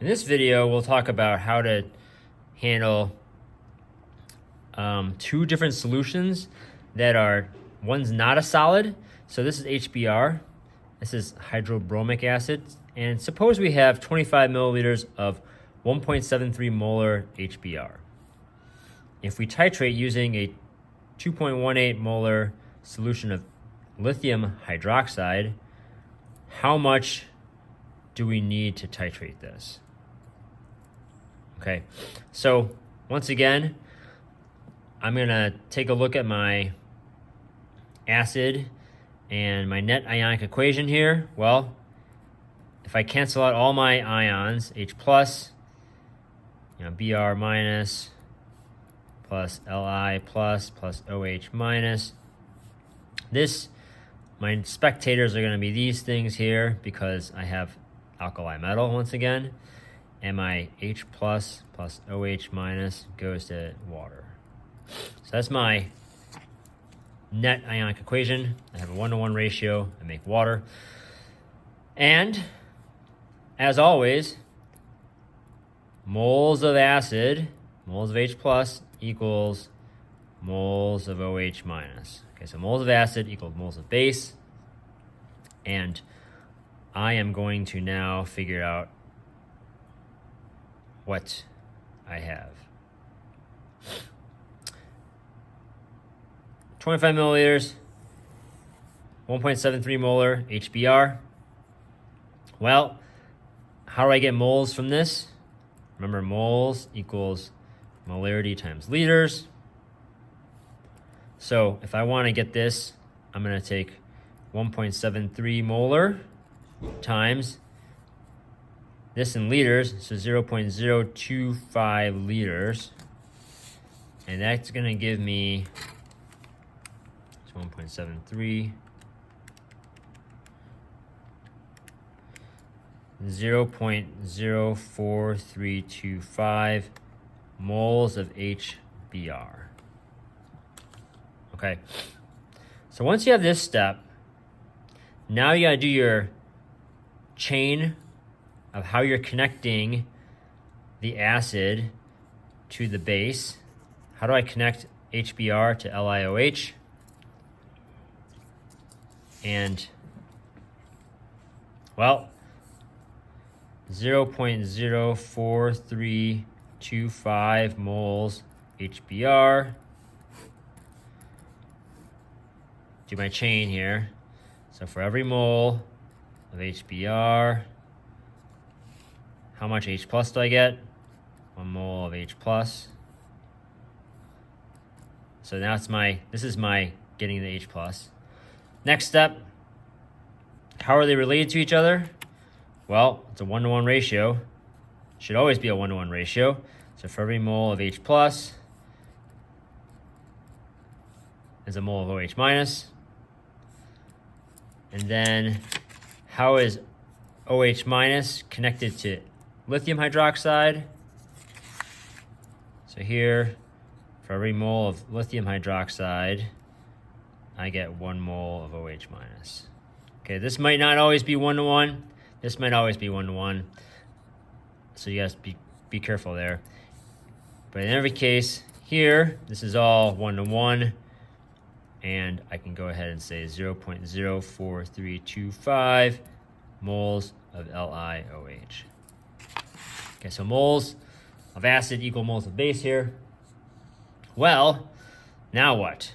In this video, we'll talk about how to handle two different solutions that are, one's not a solid. So this is HBr, this is hydrobromic acid. And suppose we have 25 milliliters of 1.73 molar HBr. If we titrate using a 2.18 molar solution of lithium hydroxide, how much do we need to titrate this? Okay, so once again, I'm gonna take a look at my acid and my net ionic equation here. Well, if I cancel out all my ions, H plus, Br minus, plus Li plus OH minus, this, my spectators are gonna be these things here because I have alkali metal once again. And my H plus OH minus goes to water. So that's my net ionic equation. I have a 1-to-1 ratio. I make water. And as always, moles of acid, moles of H plus equals moles of OH minus. Okay, so moles of acid equals moles of base. And I am going to now figure out what I have. 25 milliliters, 1.73 molar HBr. Well, how do I get moles from this? Remember, moles equals molarity times liters. So if I want to get this, I'm going to take 1.73 molar times this in liters, so 0.025 liters. And that's going to give me 1.73, 0.04325 moles of HBr. Okay, so once you have this step, now you gotta do your chain of how you're connecting the acid to the base. How do I connect HBr to LiOH? And, well, 0.04325 moles HBr. Do my chain here. So for every mole of HBr, how much H plus do I get? 1 mole of H plus. So now this is my getting the H plus. Next step, how are they related to each other? Well, it's a 1-to-1 ratio. Should always be a 1-to-1 ratio. So for every mole of H plus is a mole of OH minus. And then how is OH minus connected to lithium hydroxide? So here, for every mole of lithium hydroxide, I get 1 mole of OH minus. Okay, this might not always be 1-to-1. This might always be 1-to-1. So you guys be careful there. But in every case, here, this is all 1-to-1. And I can go ahead and say 0.04325 moles of LiOH. Okay, so moles of acid equal moles of base here. Well, now what?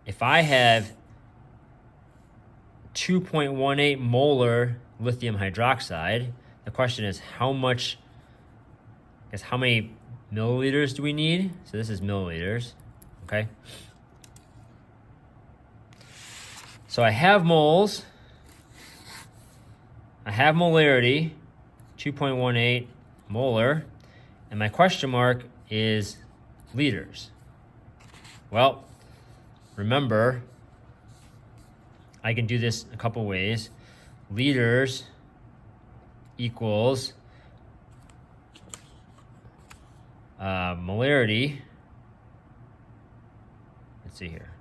If I have 2.18 molar lithium hydroxide, the question is how many milliliters do we need? So this is milliliters, okay? So I have moles, I have molarity, 2.18 molar, and my question mark is liters. Well, remember, I can do this a couple ways. Liters equals molarity. Let's see here.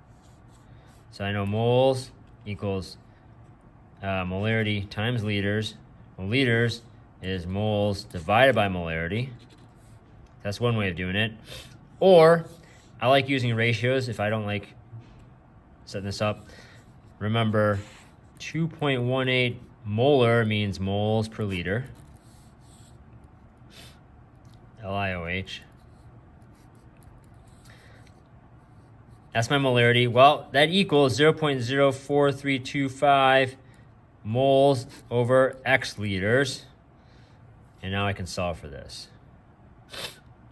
So I know moles equals molarity times liters. Well, liters is moles divided by molarity. That's one way of doing it. Or I like using ratios if I don't like setting this up. Remember, 2.18 molar means moles per liter. LiOH. That's my molarity. Well, that equals 0.04325 moles over X liters. And now I can solve for this.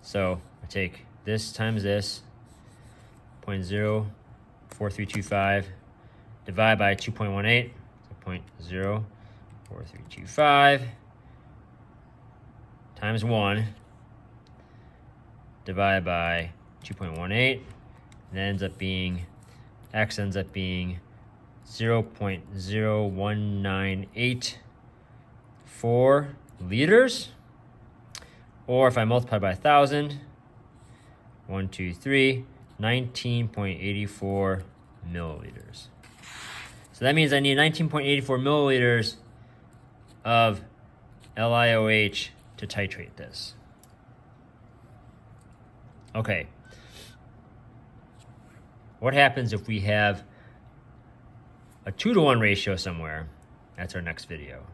So I take this times this, 0.04325, divide by 2.18, so 0.04325 times 1, divide by 2.18, and that ends up being, X ends up being 0.0198 liters. Or if I multiply by 1,000, 1, 2, 3, 19.84 milliliters. So that means I need 19.84 milliliters of LiOH to titrate this. Okay. What happens if we have a 2-to-1 ratio somewhere? That's our next video.